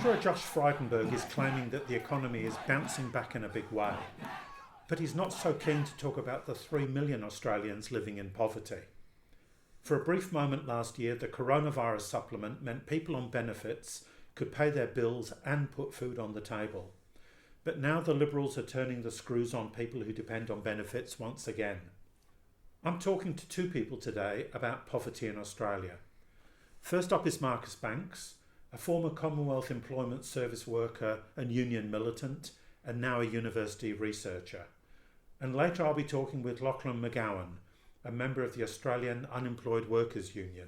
Treasurer Josh Frydenberg is claiming that the economy is bouncing back in a big way, but he's not so keen to talk about the 3 million Australians living in poverty. For a brief moment last year, the coronavirus supplement meant people on benefits could pay their bills and put food on the table. But now the Liberals are turning the screws on people who depend on benefits once again. I'm talking to two people today about poverty in Australia. First up is Marcus Banks, a former Commonwealth Employment Service worker and union militant, and now a university researcher. And later I'll be talking with Lachlan McGowan, a member of the Australian Unemployed Workers Union.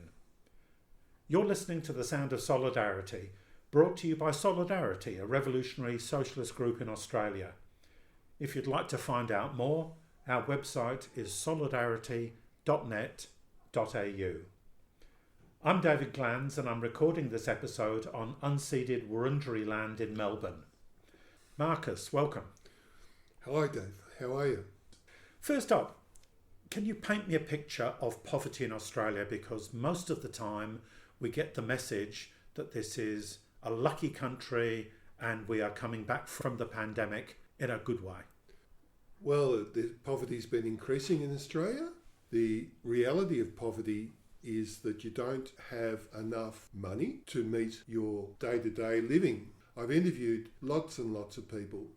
You're listening to The Sound of Solidarity, brought to you by Solidarity, a revolutionary socialist group in Australia. If you'd like to find out more, our website is solidarity.net.au. I'm David Glanz and I'm recording this episode on unceded Wurundjeri land in Melbourne. Marcus, welcome. Hi Dave, how are you? First up, can you paint me a picture of poverty in Australia? Because most of the time we get the message that this is a lucky country and we are coming back from the pandemic in a good way. Well, the poverty's been increasing in Australia. The reality of poverty is that you don't have enough money to meet your day-to-day living. I've interviewed lots and lots of people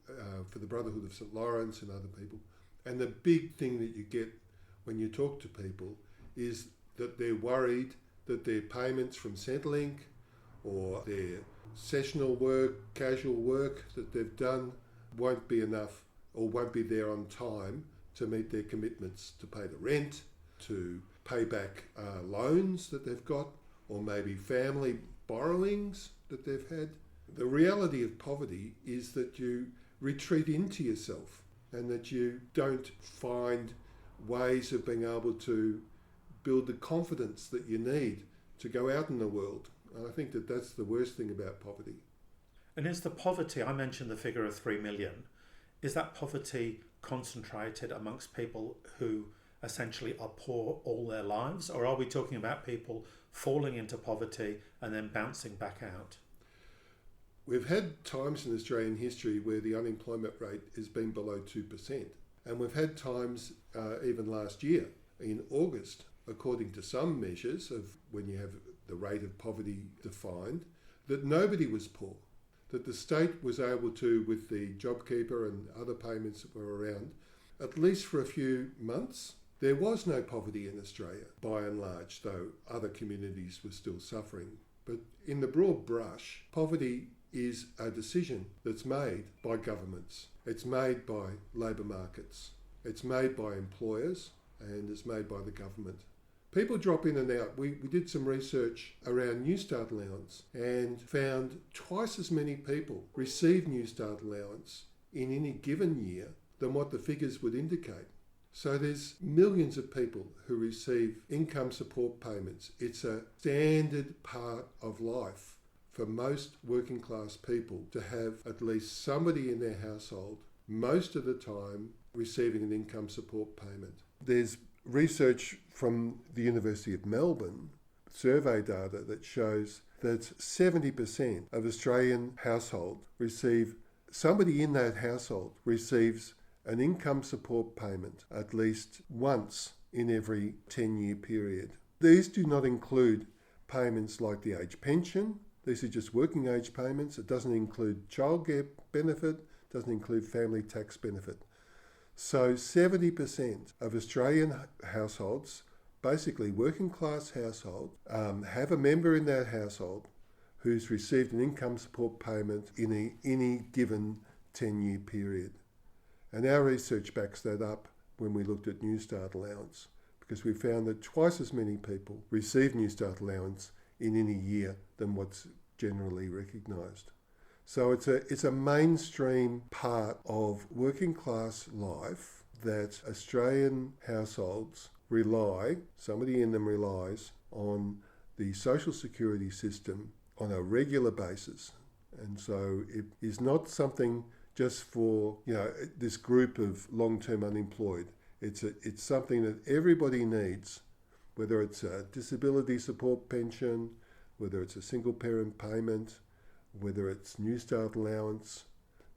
for the Brotherhood of St Lawrence and other people, and the big thing that you get when you talk to people is that they're worried that their payments from Centrelink or their sessional work, casual work that they've done won't be enough or won't be there on time to meet their commitments to pay the rent, to pay back loans that they've got, or maybe family borrowings that they've had. The reality of poverty is that you retreat into yourself and that you don't find ways of being able to build the confidence that you need to go out in the world. And I think that that's the worst thing about poverty. And is the poverty, I mentioned the figure of 3 million, is that poverty concentrated amongst people who essentially are poor all their lives? Or are we talking about people falling into poverty and then bouncing back out? We've had times in Australian history where the unemployment rate has been below 2%. And we've had times, even last year, in August, according to some measures of when you have the rate of poverty defined, that nobody was poor. That the state was able to, with the JobKeeper and other payments that were around, at least for a few months, there was no poverty in Australia, by and large, though other communities were still suffering. But in the broad brush, poverty is a decision that's made by governments. It's made by labour markets. It's made by employers, and it's made by the government. People drop in and out. We did some research around New Start allowance and found twice as many people receive New Start allowance in any given year than what the figures would indicate. So there's millions of people who receive income support payments. It's a standard part of life for most working class people to have at least somebody in their household most of the time receiving an income support payment. There's research from the University of Melbourne, survey data that shows that 70% of Australian households somebody in that household receives an income support payment at least once in every 10-year period. These do not include payments like the age pension. These are just working age payments. It doesn't include childcare benefit, doesn't include family tax benefit. So 70% of Australian households, basically working class households, have a member in that household who's received an income support payment in any given 10-year period. And our research backs that up when we looked at New Start allowance, because we found that twice as many people receive New Start allowance in any year than what's generally recognised. So it's a mainstream part of working class life that Australian households somebody in them relies on the social security system on a regular basis. And so it is not something just for this group of long-term unemployed. It's something that everybody needs, whether it's a disability support pension, whether it's a single parent payment, whether it's New Start allowance.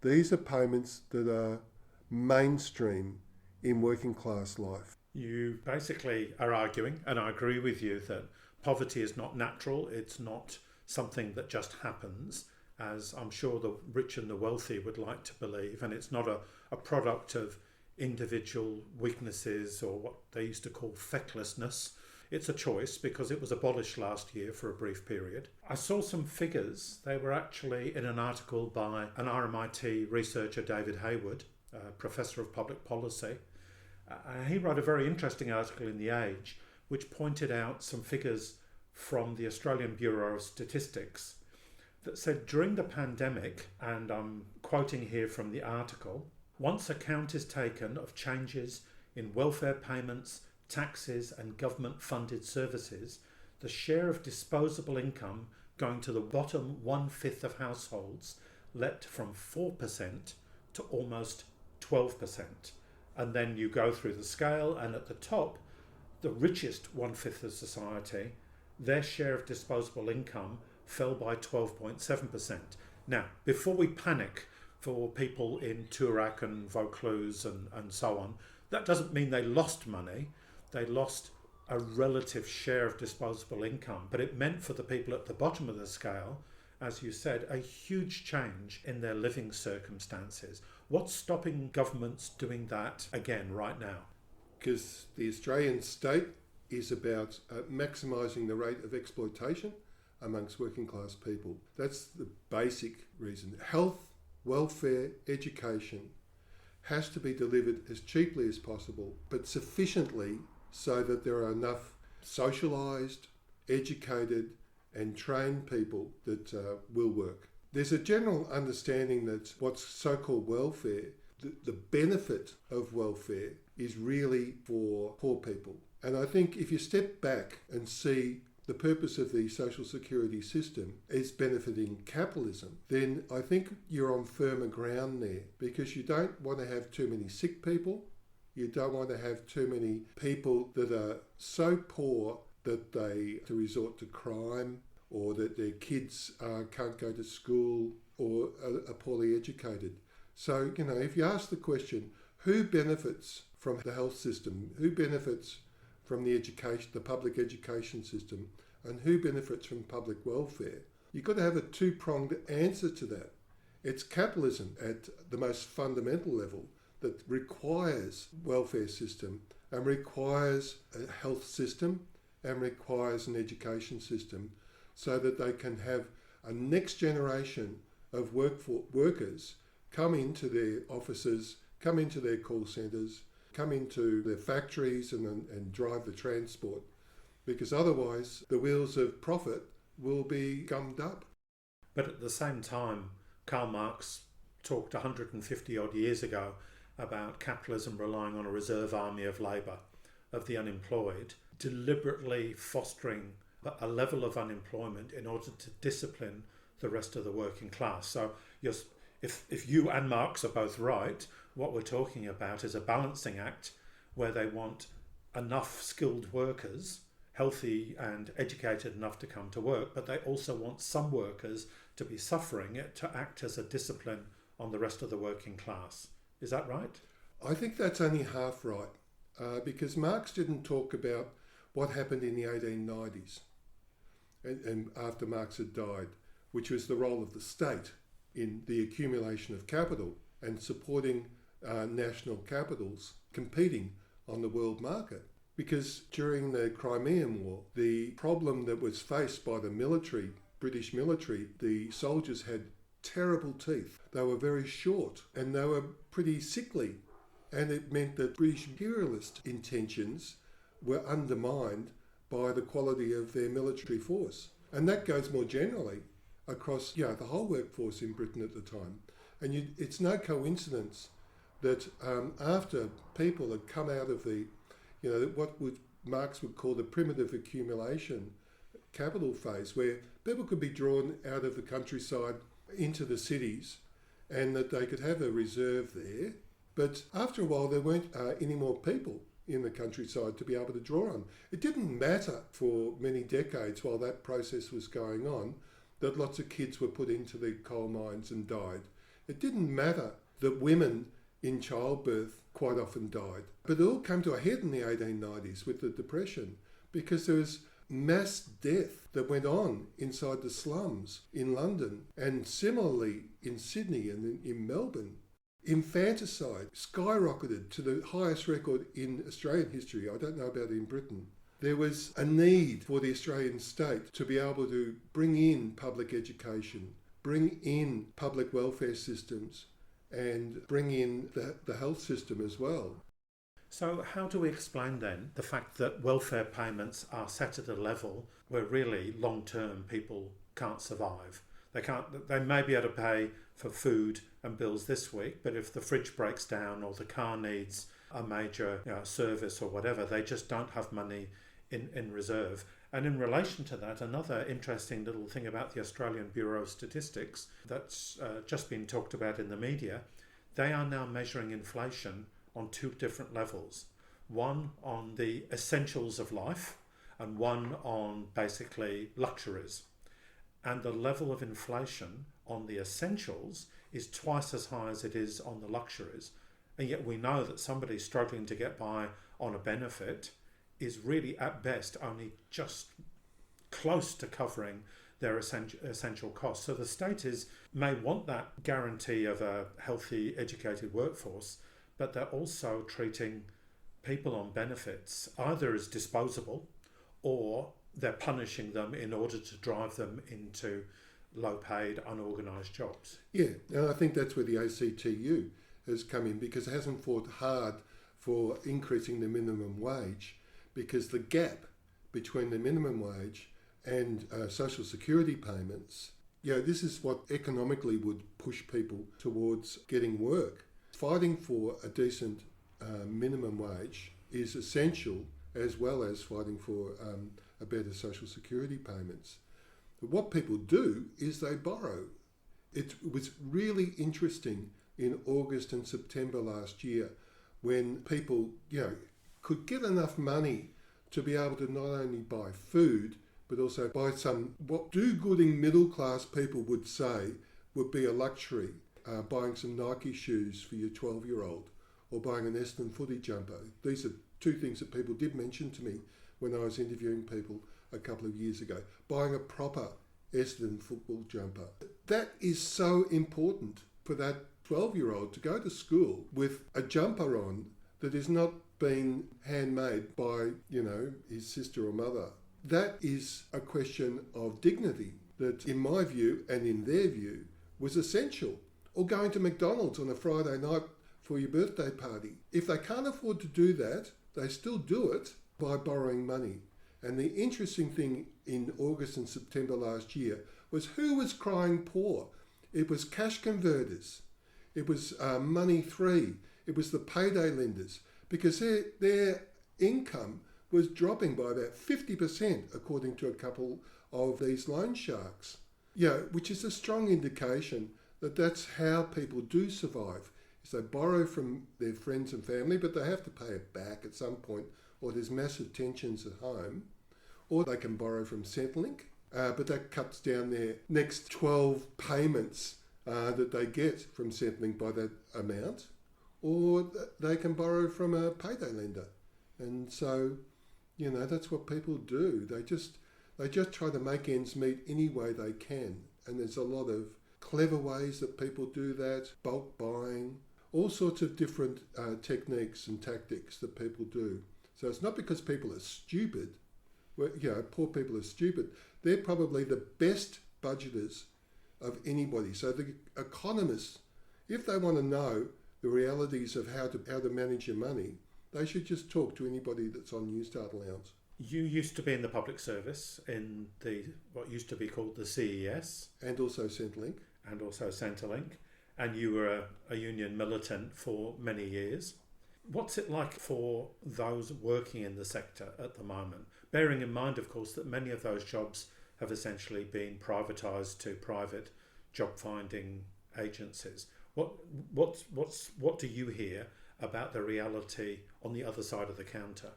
These are payments that are mainstream in working class life. You basically are arguing, and I agree with you, that poverty is not natural, it's not something that just happens, as I'm sure the rich and the wealthy would like to believe, and it's not a product of individual weaknesses or what they used to call fecklessness. It's a choice because it was abolished last year for a brief period. I saw some figures. They were actually in an article by an RMIT researcher, David Hayward, Professor of Public Policy. He wrote a very interesting article in The Age which pointed out some figures from the Australian Bureau of Statistics that said during the pandemic, and I'm quoting here from the article, once account is taken of changes in welfare payments, taxes and government-funded services, the share of disposable income going to the bottom 1/5 of households leapt from 4% to almost 12%. And then you go through the scale, and at the top, the richest 1/5 of society, their share of disposable income fell by 12.7%. Now, before we panic for people in Toorak and Vaucluse and so on, that doesn't mean they lost money. They lost a relative share of disposable income, but it meant for the people at the bottom of the scale, as you said, a huge change in their living circumstances. What's stopping governments doing that again right now? Because the Australian state is about maximising the rate of exploitation amongst working class people. That's the basic reason. Health, welfare, education has to be delivered as cheaply as possible, but sufficiently so that there are enough socialised, educated and trained people that will work. There's a general understanding that what's so-called welfare, the benefit of welfare is really for poor people. And I think if you step back and see the purpose of the social security system is benefiting capitalism, then I think you're on firmer ground there, because you don't want to have too many sick people. You don't want to have too many people that are so poor that they have to resort to crime, or that their kids can't go to school or are poorly educated. So, if you ask the question, who benefits from the health system, who benefits from the education, the public education system, and who benefits from public welfare, you've got to have a two-pronged answer to that. It's capitalism at the most fundamental level that requires welfare system and requires a health system and requires an education system so that they can have a next generation of workers come into their offices, come into their call centres, come into their factories and drive the transport, because otherwise the wheels of profit will be gummed up. But at the same time, Karl Marx talked 150 odd years ago about capitalism relying on a reserve army of labour, of the unemployed, deliberately fostering a level of unemployment in order to discipline the rest of the working class. So if you and Marx are both right, what we're talking about is a balancing act where they want enough skilled workers, healthy and educated enough to come to work, but they also want some workers to be suffering it to act as a discipline on the rest of the working class. Is that right? I think that's only half right, because Marx didn't talk about what happened in the 1890s and after Marx had died, which was the role of the state in the accumulation of capital and supporting national capitals competing on the world market. Because during the Crimean War, the problem that was faced by the military, British military, the soldiers had terrible teeth. They were very short and they were pretty sickly. And it meant that British imperialist intentions were undermined by the quality of their military force. And that goes more generally across the whole workforce in Britain at the time. And it's no coincidence that after people had come out of the, what Marx would call the primitive accumulation capital phase, where people could be drawn out of the countryside into the cities and that they could have a reserve there. But after a while, there weren't any more people in the countryside to be able to draw on. It didn't matter for many decades while that process was going on that lots of kids were put into the coal mines and died. It didn't matter that women in childbirth quite often died. But it all came to a head in the 1890s with the Depression, because there was mass death that went on inside the slums in London, and similarly in Sydney and in Melbourne. Infanticide skyrocketed to the highest record in Australian history. I don't know about in Britain. There was a need for the Australian state to be able to bring in public education, bring in public welfare systems, and bring in the health system as well. So how do we explain then the fact that welfare payments are set at a level where really long-term people can't survive? They may be able to pay for food and bills this week, but if the fridge breaks down or the car needs a major service or whatever, they just don't have money in reserve. And in relation to that, another interesting little thing about the Australian Bureau of Statistics that's just been talked about in the media, they are now measuring inflation on two different levels. One on the essentials of life and one on basically luxuries. And the level of inflation on the essentials is twice as high as it is on the luxuries. And yet we know that somebody struggling to get by on a benefit is really at best only just close to covering their essential costs. So the state may want that guarantee of a healthy, educated workforce, but they're also treating people on benefits either as disposable or they're punishing them in order to drive them into low-paid, unorganised jobs. Yeah, and I think that's where the ACTU has come in, because it hasn't fought hard for increasing the minimum wage, because the gap between the minimum wage and social security payments, this is what economically would push people towards getting work. Fighting for a decent minimum wage is essential, as well as fighting for a better social security payments. But what people do is they borrow. It was really interesting in August and September last year when people, could get enough money to be able to not only buy food, but also buy some, what do-gooding middle-class people would say would be a luxury, buying some Nike shoes for your 12-year-old or buying an Essendon footy jumper. These are two things that people did mention to me when I was interviewing people a couple of years ago. Buying a proper Essendon football jumper. That is so important for that 12-year-old to go to school with a jumper on that is not being handmade by, his sister or mother. That is a question of dignity that, in my view and in their view, was essential. Or going to McDonald's on a Friday night for your birthday party. If they can't afford to do that, they still do it by borrowing money. And the interesting thing in August and September last year was who was crying poor. It was cash converters. It was money free. It was the payday lenders, because their income was dropping by about 50% according to a couple of these loan sharks. Which is a strong indication that that's how people do survive. Is they borrow from their friends and family, but they have to pay it back at some point, or there's massive tensions at home. Or they can borrow from Centrelink, but that cuts down their next 12 payments that they get from Centrelink by that amount. Or they can borrow from a payday lender. And so, that's what people do. They just try to make ends meet any way they can. And there's a lot of clever ways that people do that, bulk buying, all sorts of different techniques and tactics that people do. So it's not because people are stupid. Poor people are stupid. They're probably the best budgeters of anybody. So the economists, if they want to know the realities of how to manage your money, they should just talk to anybody that's on Newstart allowance. You used to be in the public service in what used to be called the CES. And also Centrelink. And you were a union militant for many years. What's it like for those working in the sector at the moment? Bearing in mind, of course, that many of those jobs have essentially been privatised to private job-finding agencies. What do you hear about the reality on the other side of the counter?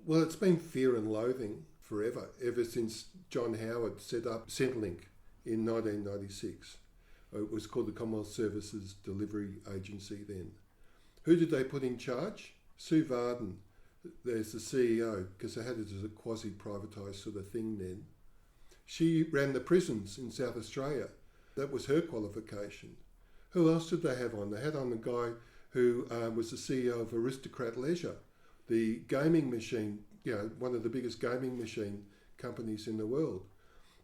Well, it's been fear and loathing forever, ever since John Howard set up Centrelink in 1996. It was called the Commonwealth Services Delivery Agency then. Who did they put in charge? Sue Varden. There's the CEO, because they had it as a quasi-privatised sort of thing then. She ran the prisons in South Australia. That was her qualification. Who else did they have on? They had on the guy who was the CEO of Aristocrat Leisure, the gaming machine, one of the biggest gaming machine companies in the world.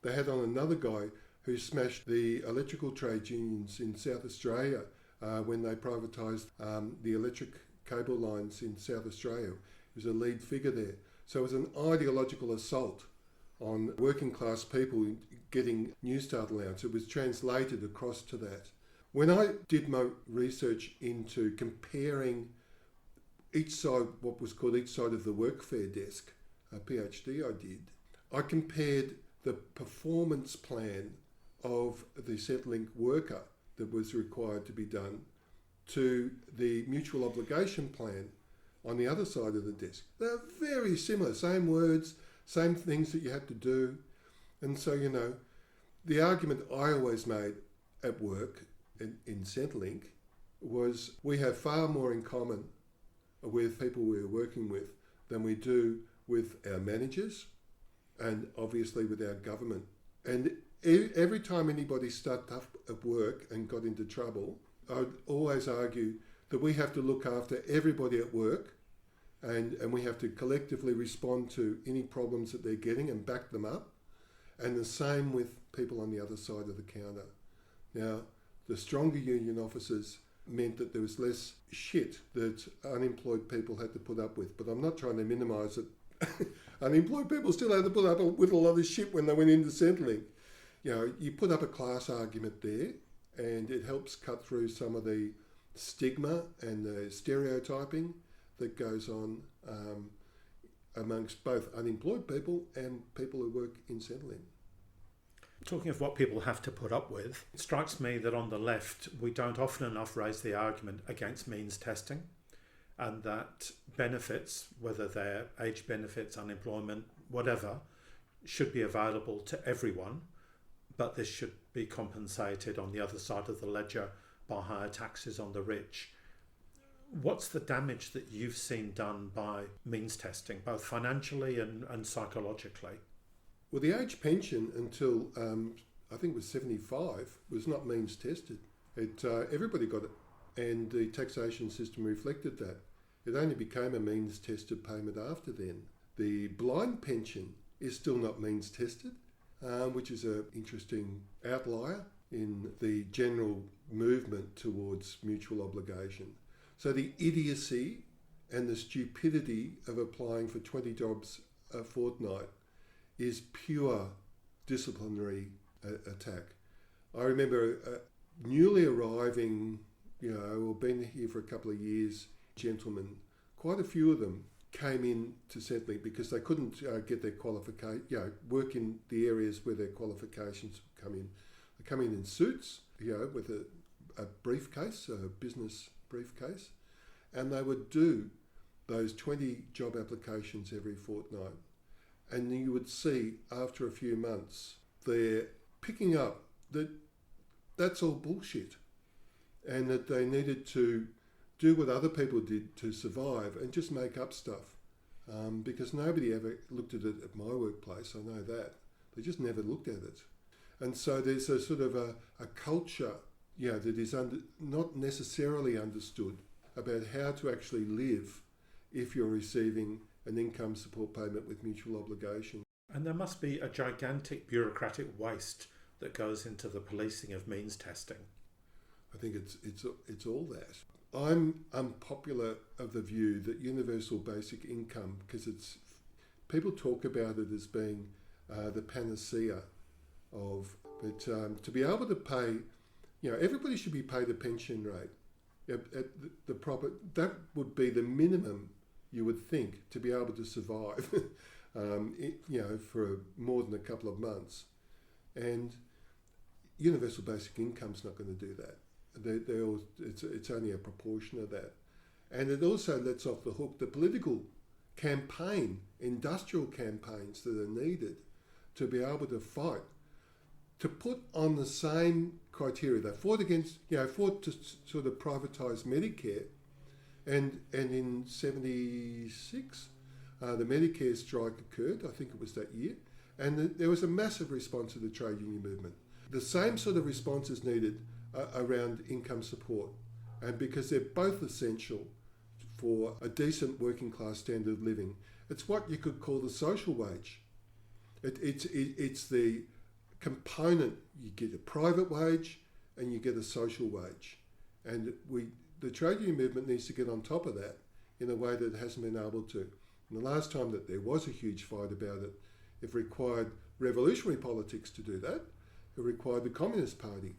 They had on another guy who smashed the electrical trade unions in South Australia when they privatised the electric cable lines in South Australia. He was a lead figure there. So it was an ideological assault on working class people getting Newstart allowance. It was translated across to that. When I did my research into comparing each side, what was called each side of the workfare desk, a PhD I did, I compared the performance plan of the Centrelink worker that was required to be done to the mutual obligation plan on the other side of the desk. They're very similar, same words, same things that you had to do. And so, the argument I always made at work in Centrelink was we have far more in common with people we're working with than we do with our managers and obviously with our government. And every time anybody started up at work and got into trouble, I'd always argue that we have to look after everybody at work and we have to collectively respond to any problems that they're getting and back them up. And the same with people on the other side of the counter. Now, the stronger union officers meant that there was less shit that unemployed people had to put up with. But I'm not trying to minimise it. Unemployed people still had to put up with a lot of shit when they went into Centrelink. You put up a class argument there and it helps cut through some of the stigma and the stereotyping that goes on amongst both unemployed people and people who work in Centrelink. Talking of what people have to put up with, it strikes me that on the left we don't often enough raise the argument against means testing, and that benefits, whether they're age benefits, unemployment, whatever, should be available to everyone, but this should be compensated on the other side of the ledger by higher taxes on the rich. What's the damage that you've seen done by means testing, both financially and psychologically? Well, the age pension until I think it was 75 was not means tested. Everybody got it, and the taxation system reflected that. It only became a means tested payment after then. The blind pension is still not means tested, which is an interesting outlier in the general movement towards mutual obligation. So the idiocy and the stupidity of applying for 20 jobs a fortnight is pure disciplinary attack. I remember newly arriving, or been here for a couple of years, gentlemen, quite a few of them came in to Centrelink because they couldn't get their qualification, work in the areas where their qualifications come in. They come in suits, with a briefcase, a business briefcase, and they would do those 20 job applications every fortnight. And you would see after a few months, they're picking up that that's all bullshit and that they needed to do what other people did to survive and just make up stuff. Because nobody ever looked at it at my workplace, I know that. They just never looked at it. And so there's a sort of a culture that is not necessarily understood about how to actually live if you're receiving an income support payment with mutual obligation. And there must be a gigantic bureaucratic waste that goes into the policing of means testing. I think it's all that. I'm unpopular of the view that universal basic income, because people talk about it as being the panacea but to be able to pay, everybody should be paid a pension rate at the proper. That would be the minimum you would think to be able to survive, for more than a couple of months. And universal basic income's not going to do that. It's only a proportion of that. And it also lets off the hook the political industrial campaigns that are needed to be able to fight, to put on the same criteria. They fought to sort of privatise Medicare, and in 76, the Medicare strike occurred, I think it was that year, and there was a massive response to the trade union movement. The same sort of response is needed around income support, and because they're both essential for a decent working class standard of living. It's what you could call the social wage. It's the component. You get a private wage and you get a social wage, and the trade union movement needs to get on top of that in a way that it hasn't been able to. And the last time that there was a huge fight about it, it required revolutionary politics to do that. It required the Communist Party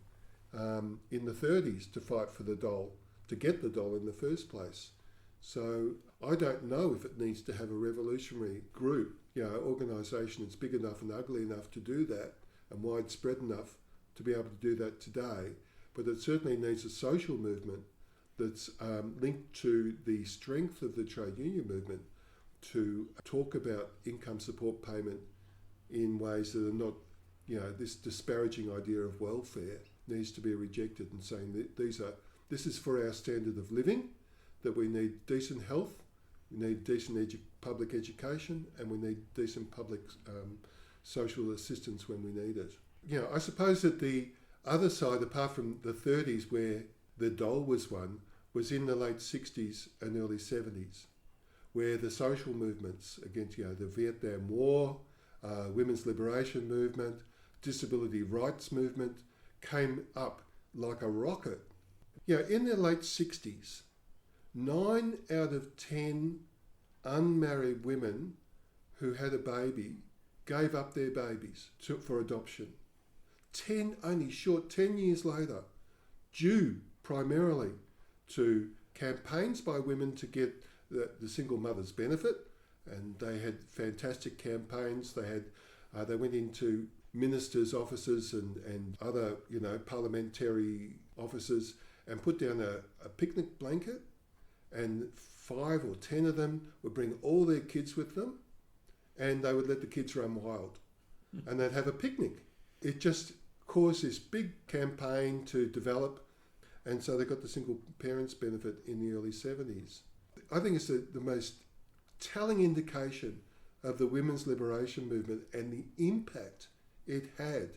in the 30s to fight for the dole, to get the dole in the first place. So I don't know if it needs to have a revolutionary group, organisation that's big enough and ugly enough to do that and widespread enough to be able to do that today. But it certainly needs a social movement that's linked to the strength of the trade union movement to talk about income support payment in ways that are not, this disparaging idea of welfare needs to be rejected, and saying that this is for our standard of living, that we need decent health, we need decent public education, and we need decent public social assistance when we need it. I suppose that the other side, apart from the 30s where the dole was won, was in the late 60s and early 70s, where the social movements against the Vietnam War, women's liberation movement, disability rights movement came up like a rocket. In the late 60s, 9 out of 10 unmarried women who had a baby gave up their babies for adoption. 10 years later, due primarily to campaigns by women to get the single mother's benefit, and they had fantastic campaigns. They went into ministers' offices and other parliamentary offices and put down a picnic blanket, and 5 or 10 of them would bring all their kids with them, and they would let the kids run wild, and they'd have a picnic. It just caused this big campaign to develop, and so they got the single parents benefit in the early 70s. I think it's the most telling indication of the women's liberation movement and the impact it had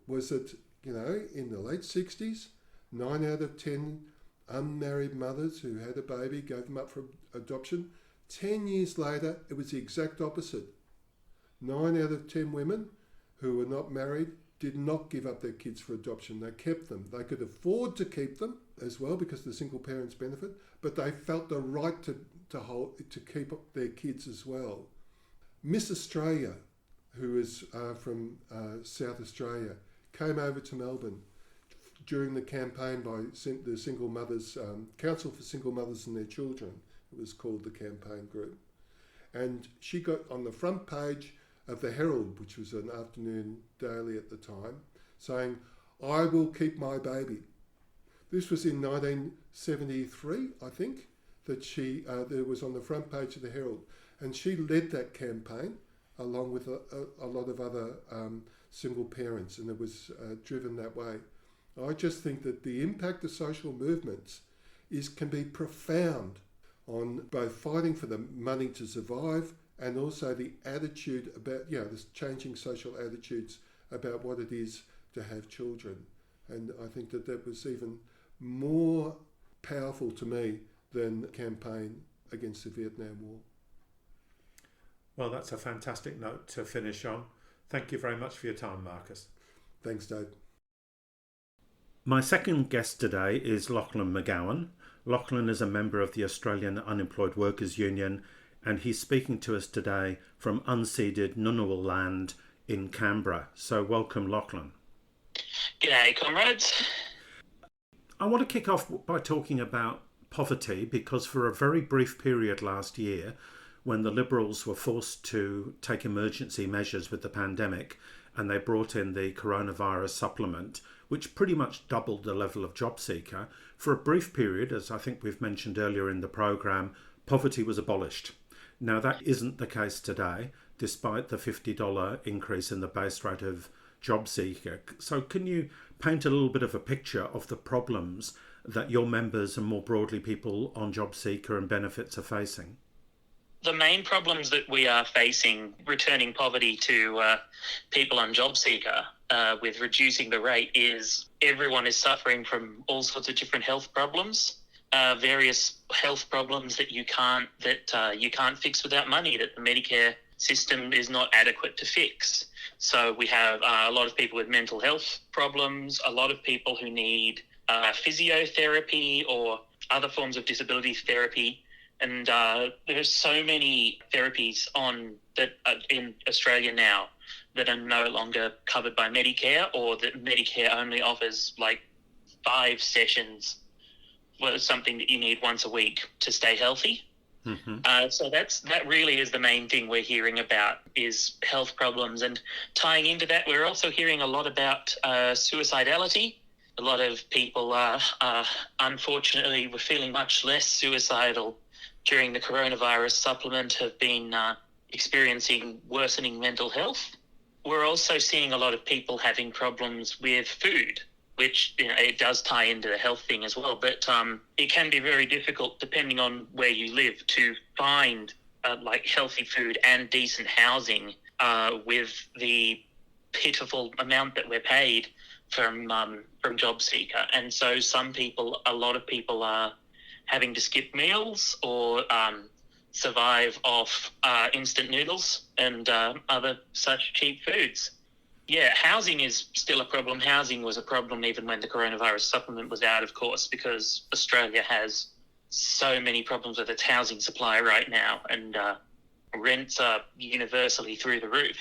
was that, in the late 60s, 9 out of 10 unmarried mothers who had a baby gave them up for adoption. 10 years later, it was the exact opposite. 9 out of 10 women who were not married did not give up their kids for adoption. They kept them. They could afford to keep them as well because of the single parents benefit, but they felt the right to keep up their kids as well. Miss Australia, who is from South Australia, came over to Melbourne during the campaign by the Single Mothers, Council for Single Mothers and Their Children. It was called the campaign group. And she got on the front page of the Herald, which was an afternoon daily at the time, saying, "I will keep my baby." This was in 1973, I think, that that was on the front page of the Herald. And she led that campaign along with a lot of other single parents, and it was driven that way. I just think that the impact of social movements can be profound on both fighting for the money to survive and also the attitude about, this changing social attitudes about what it is to have children. And I think that was even more powerful to me than the campaign against the Vietnam War. Well, that's a fantastic note to finish on. Thank you very much for your time, Marcus. Thanks, Dave. My second guest today is Lachlan McGowan. Lachlan is a member of the Australian Unemployed Workers Union, and he's speaking to us today from unceded Ngunnawal land in Canberra. So welcome, Lachlan. G'day, comrades. I want to kick off by talking about poverty, because for a very brief period last year, when the Liberals were forced to take emergency measures with the pandemic, and they brought in the coronavirus supplement, which pretty much doubled the level of job seeker, for a brief period, as I think we've mentioned earlier in the programme, poverty was abolished. Now, that isn't the case today, despite the $50 increase in the base rate of JobSeeker. So can you paint a little bit of a picture of the problems that your members and more broadly people on JobSeeker and benefits are facing? The main problems that we are facing, returning poverty to people on JobSeeker with reducing the rate, is everyone is suffering from all sorts of different health problems, various health problems that you can't fix without money, that the Medicare system is not adequate to fix. So we have a lot of people with mental health problems, a lot of people who need physiotherapy or other forms of disability therapy. And there's so many therapies in Australia now that are no longer covered by Medicare, or that Medicare only offers like 5 sessions, well, something that you need once a week to stay healthy. Mm-hmm. So that really is the main thing we're hearing about, is health problems. And tying into that, we're also hearing a lot about suicidality. A lot of people unfortunately were feeling much less suicidal during the coronavirus supplement, have been experiencing worsening mental health. We're also seeing a lot of people having problems with food, which, it does tie into the health thing as well. But it can be very difficult, depending on where you live, to find healthy food and decent housing with the pitiful amount that we're paid from JobSeeker. And so a lot of people are having to skip meals or survive off instant noodles and other such cheap foods. Yeah, housing is still a problem. Housing was a problem even when the coronavirus supplement was out, of course, because Australia has so many problems with its housing supply right now, and rents are universally through the roof.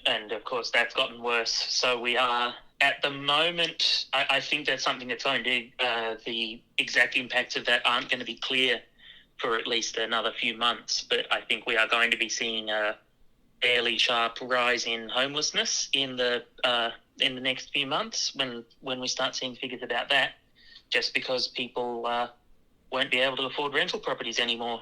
And, of course, that's gotten worse. So we are, at the moment, I think that's something that's going to, the exact impacts of that aren't going to be clear for at least another few months. But I think we are going to be seeing a fairly sharp rise in homelessness in the next few months when we start seeing figures about that, just because people won't be able to afford rental properties anymore.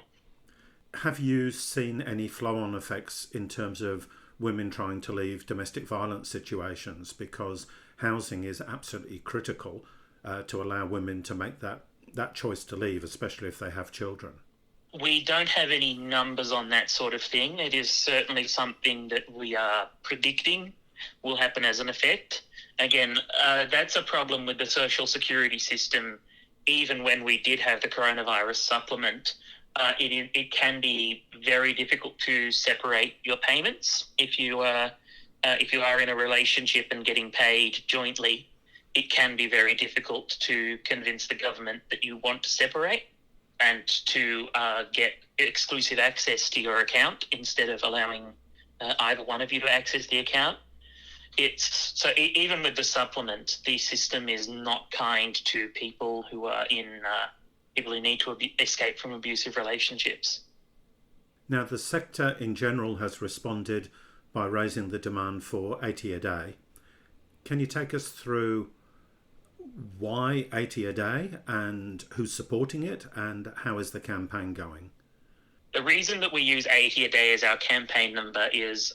Have you seen any flow-on effects in terms of women trying to leave domestic violence situations? Because housing is absolutely critical to allow women to make that choice to leave, especially if they have children. We don't have any numbers on that sort of thing. It is certainly something that we are predicting will happen as an effect. Again, that's a problem with the social security system. Even when we did have the coronavirus supplement, it can be very difficult to separate your payments. If you are in a relationship and getting paid jointly, it can be very difficult to convince the government that you want to separate and to get exclusive access to your account instead of allowing either one of you to access the account. Even with the supplement, the system is not kind to people who are people who need to escape from abusive relationships. Now, the sector in general has responded by raising the demand for 80 a day. Can you take us through why 80 a day and who's supporting it, and how is the campaign going? The reason that we use 80 a day as our campaign number is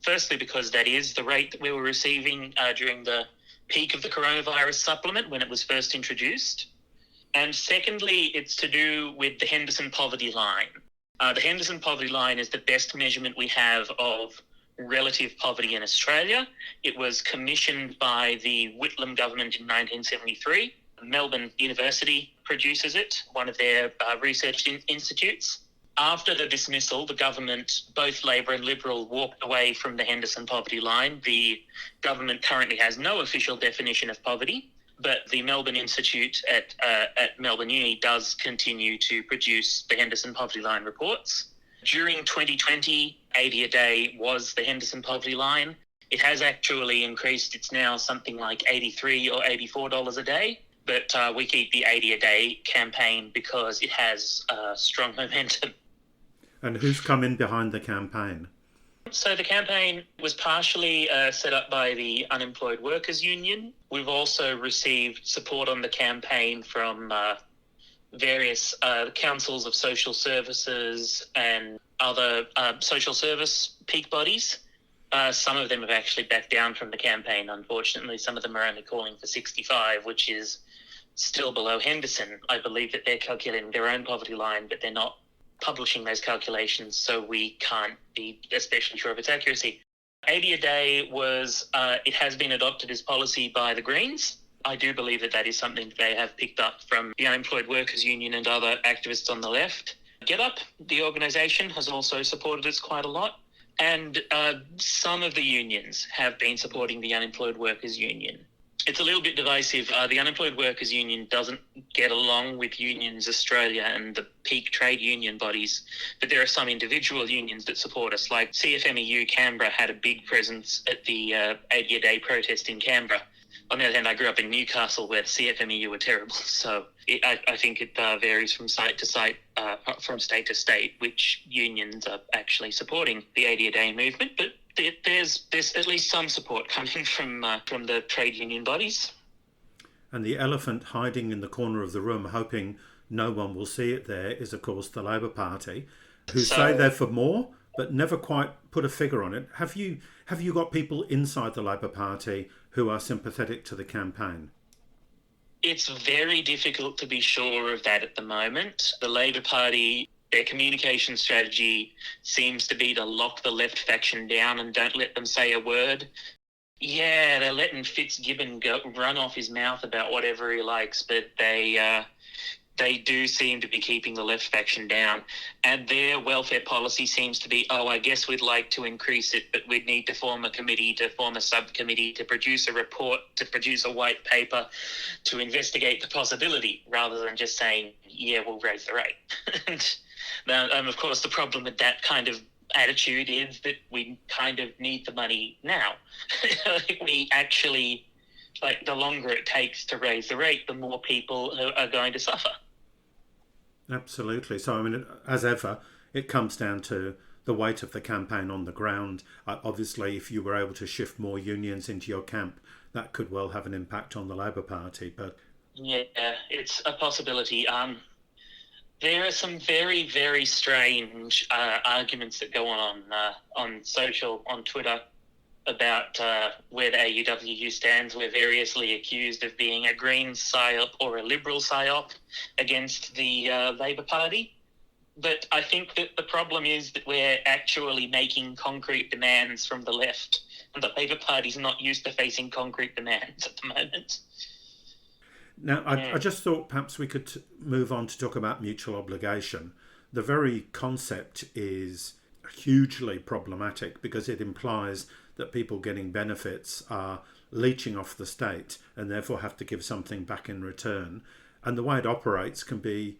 firstly because that is the rate that we were receiving during the peak of the coronavirus supplement when it was first introduced. And secondly, it's to do with the Henderson poverty line. The Henderson poverty line is the best measurement we have of relative poverty in Australia. It was commissioned by the Whitlam government in 1973. Melbourne University produces it, one of their research institutes. After the dismissal, the government, both Labor and Liberal, walked away from the Henderson poverty line. The government currently has no official definition of poverty, but the Melbourne Institute at Melbourne Uni does continue to produce the Henderson poverty line reports. During 2020, 80 a day was the Henderson poverty line. It has actually increased. It's now something like $83 or $84 a day. But we keep the 80 a day campaign because it has strong momentum. And who's come in behind the campaign? So the campaign was partially set up by the Unemployed Workers Union. We've also received support on the campaign from various councils of social services and other social service peak bodies. Some of them have actually backed down from the campaign, unfortunately. Some of them are only calling for 65, which is still below Henderson. I believe that they're calculating their own poverty line, but they're not publishing those calculations, so we can't be especially sure of its accuracy. 80 a day was, it has been adopted as policy by the Greens. I do believe that that is something they have picked up from the Unemployed Workers Union and other activists on the left. Get Up, the organisation, has also supported us quite a lot. And some of the unions have been supporting the Unemployed Workers Union. It's a little bit divisive. The Unemployed Workers Union doesn't get along with Unions Australia and the peak trade union bodies, but there are some individual unions that support us, like CFMEU Canberra had a big presence at the 80-a-day protest in Canberra. On the other hand, I grew up in Newcastle where the CFMEU were terrible, so I think it varies from site to site, from state to state, which unions are actually supporting the 80-a-day movement, but there's at least some support coming from the trade union bodies. And the elephant hiding in the corner of the room, hoping no one will see it there, is of course the Labor Party, who say they're for more, but never quite put a figure on it. Have you got people inside the Labor Party who are sympathetic to the campaign? It's very difficult to be sure of that at the moment. The Labor Party, their communication strategy seems to be to lock the left faction down and don't let them say a word. Yeah, they're letting Fitzgibbon run off his mouth about whatever he likes, but they do seem to be keeping the left faction down. And their welfare policy seems to be, I guess we'd like to increase it, but we'd need to form a committee, to form a subcommittee, to produce a report, to produce a white paper, to investigate the possibility, rather than just saying, yeah, we'll raise the rate. And of course, the problem with that kind of attitude is that we kind of need the money now. We actually, the longer it takes to raise the rate, the more people are going to suffer. Absolutely. So, I mean, as ever, it comes down to the weight of the campaign on the ground. Obviously, if you were able to shift more unions into your camp, that could well have an impact on the Labor Party. But yeah, it's a possibility. There are some very, very strange arguments that go on Twitter about where the AUWU stands. We're variously accused of being a Green PSYOP or a Liberal PSYOP against the Labor Party. But I think that the problem is that we're actually making concrete demands from the left, and the Labor Party's not used to facing concrete demands at the moment. Now, I just thought perhaps we could move on to talk about mutual obligation. The very concept is hugely problematic because it implies that people getting benefits are leeching off the state and therefore have to give something back in return. And the way it operates can be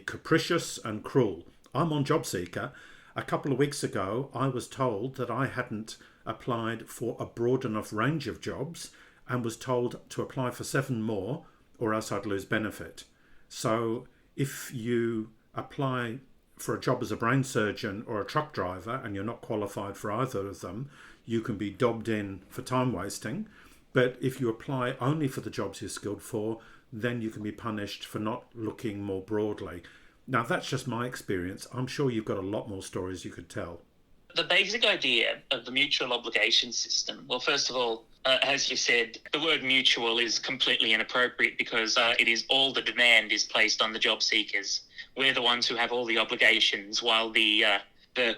capricious and cruel. I'm on JobSeeker. A couple of weeks ago, I was told that I hadn't applied for a broad enough range of jobs and was told to apply for 7 more or else I'd lose benefit. So if you apply for a job as a brain surgeon or a truck driver and you're not qualified for either of them, you can be dobbed in for time wasting. But if you apply only for the jobs you're skilled for, then you can be punished for not looking more broadly. Now, that's just my experience. I'm sure you've got a lot more stories you could tell. The basic idea of the mutual obligation system, well, first of all, as you said, the word mutual is completely inappropriate because it is all the demand is placed on the job seekers. We're the ones who have all the obligations while the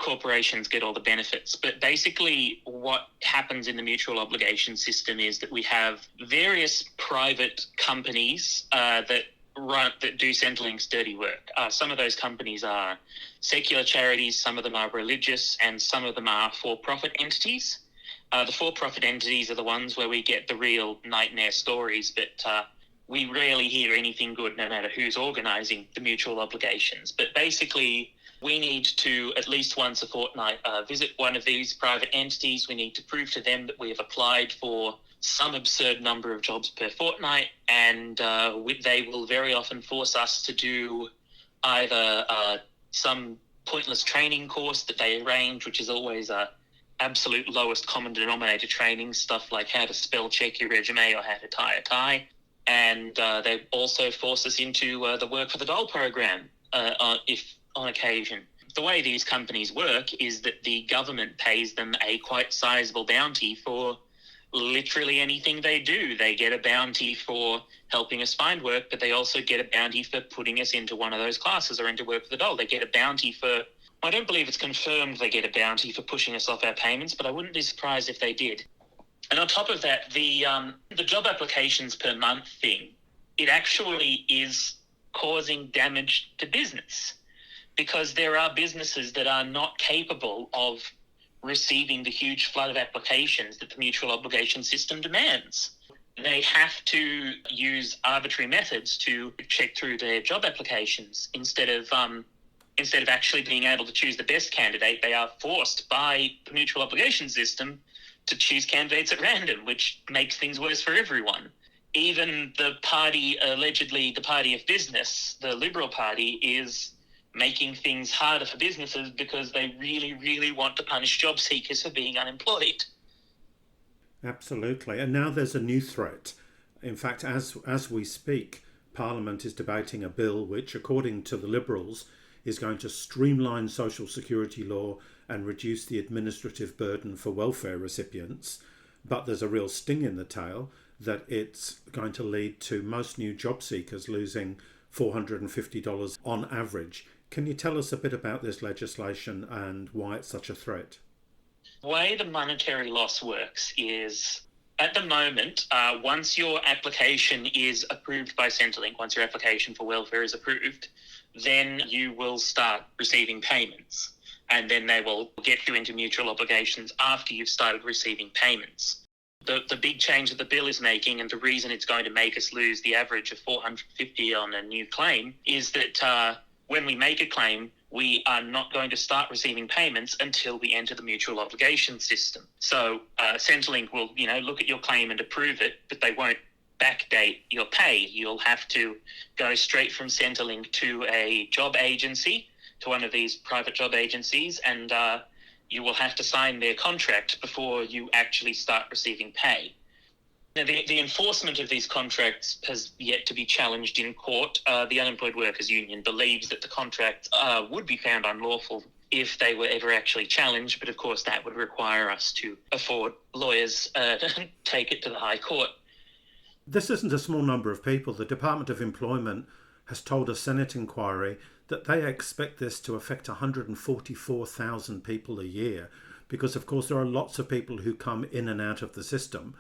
corporations get all the benefits. But basically what happens in the mutual obligation system is that we have various private companies that do Centrelink's dirty work. Some of those companies are secular charities, some of them are religious, and some of them are for-profit entities. The for-profit entities are the ones where we get the real nightmare stories, but we rarely hear anything good no matter who's organising the mutual obligations. But basically, we need to, at least once a fortnight, visit one of these private entities. We need to prove to them that we have applied for some absurd number of jobs per fortnight, and they will very often force us to do either some pointless training course that they arrange, which is always absolute lowest common denominator training, stuff like how to spell check your resume or how to tie a tie. And they also force us into the Work for the Dole program, if on occasion. The way these companies work is that the government pays them a quite sizable bounty for literally anything they do. They get a bounty for helping us find work, but they also get a bounty for putting us into one of those classes or into Work for the Dole. They get a bounty for, I don't believe it's confirmed they get a bounty for pushing us off our payments, but I wouldn't be surprised if they did. And on top of that, the job applications per month thing, it actually is causing damage to business, because there are businesses that are not capable of receiving the huge flood of applications that the mutual obligation system demands. They have to use arbitrary methods to check through their job applications. Instead of actually being able to choose the best candidate, they are forced by the mutual obligation system to choose candidates at random, which makes things worse for everyone. Even the party, allegedly the party of business, the Liberal Party, is making things harder for businesses because they really, really want to punish job seekers for being unemployed. Absolutely. And now there's a new threat. In fact, as we speak, Parliament is debating a bill which, according to the Liberals, is going to streamline social security law and reduce the administrative burden for welfare recipients. But there's a real sting in the tail that it's going to lead to most new job seekers losing $450 on average. Can you tell us a bit about this legislation and why it's such a threat? The way the monetary loss works is, at the moment, once your application is approved by Centrelink, once your application for welfare is approved, then you will start receiving payments. And then they will get you into mutual obligations after you've started receiving payments. The big change that the bill is making, and the reason it's going to make us lose the average of $450 on a new claim, is that when we make a claim, we are not going to start receiving payments until we enter the mutual obligation system. So Centrelink will, look at your claim and approve it, but they won't backdate your pay. You'll have to go straight from Centrelink to a job agency, to one of these private job agencies, and you will have to sign their contract before you actually start receiving pay. Now, the enforcement of these contracts has yet to be challenged in court. The Unemployed Workers Union believes that the contracts would be found unlawful if they were ever actually challenged, but of course that would require us to afford lawyers to take it to the High Court. This isn't a small number of people. The Department of Employment has told a Senate inquiry that they expect this to affect 144,000 people a year, because of course there are lots of people who come in and out of the system,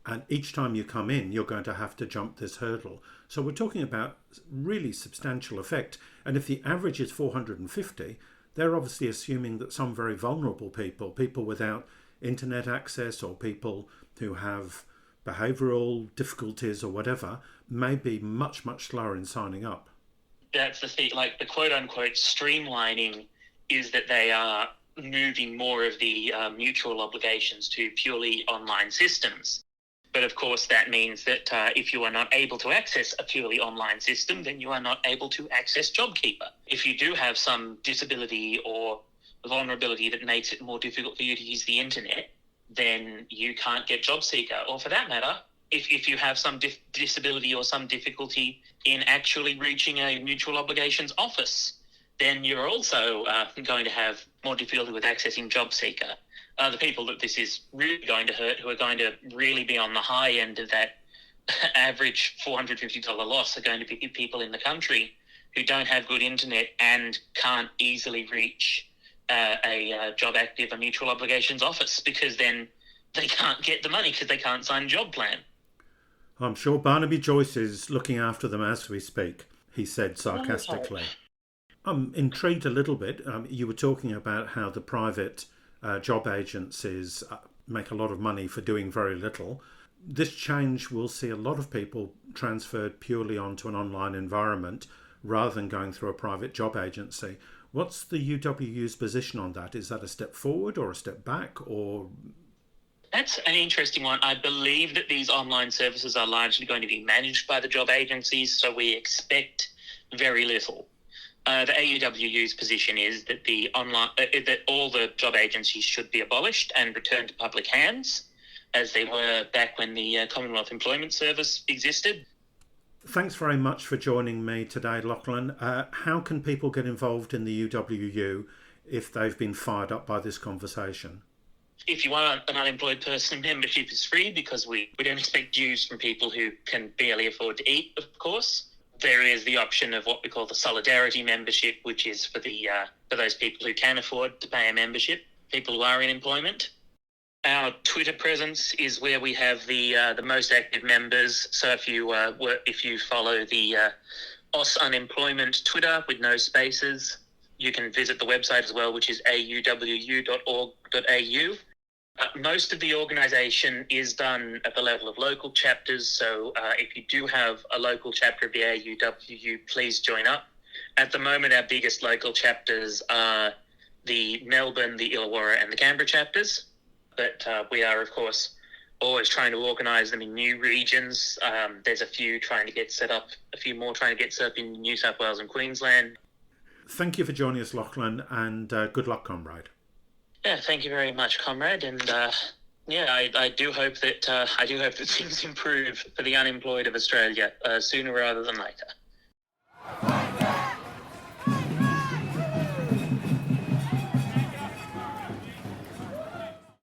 and each time you come in you're going to have to jump this hurdle. So we're talking about really substantial effect, and if the average is 450, they're obviously assuming that some very vulnerable people without internet access or people who have behavioural difficulties or whatever, may be much, much slower in signing up. That's the thing, like the quote-unquote streamlining is that they are moving more of the mutual obligations to purely online systems. But of course that means that if you are not able to access a purely online system, then you are not able to access JobKeeper. If you do have some disability or vulnerability that makes it more difficult for you to use the internet, then you can't get JobSeeker. Or for that matter, if you have some disability or some difficulty in actually reaching a mutual obligations office, then you're also going to have more difficulty with accessing JobSeeker. The people that this is really going to hurt, who are going to really be on the high end of that average $450 loss, are going to be people in the country who don't have good internet and can't easily reach a job active, a mutual obligations office, because then they can't get the money because they can't sign a job plan. I'm sure Barnaby Joyce is looking after them as we speak, he said sarcastically. I'm intrigued a little bit. You were talking about how the private job agencies make a lot of money for doing very little. This change will see a lot of people transferred purely onto an online environment rather than going through a private job agency. What's the UWU's position on that? Is that a step forward or a step back, or...? That's an interesting one. I believe that these online services are largely going to be managed by the job agencies, so we expect very little. The AUWU's position is that that all the job agencies should be abolished and returned to public hands, as they were back when the Commonwealth Employment Service existed. Thanks very much for joining me today, Lachlan. How can people get involved in the UWU if they've been fired up by this conversation? If you are an unemployed person, membership is free because we don't expect dues from people who can barely afford to eat, of course. There is the option of what we call the solidarity membership, which is for those people who can afford to pay a membership, people who are in employment. Our Twitter presence is where we have the most active members. So if you follow the Aus Unemployment Twitter with no spaces, you can visit the website as well, which is auwu.org.au. Most of the organisation is done at the level of local chapters. So if you do have a local chapter of the AUWU, please join up. At the moment, our biggest local chapters are the Melbourne, the Illawarra and the Canberra chapters. But we are, of course, always trying to organise them in new regions. There's a few more trying to get set up in New South Wales and Queensland. Thank you for joining us, Lachlan, and good luck, comrade. Yeah, thank you very much, comrade. And I do hope that things improve for the unemployed of Australia sooner rather than later.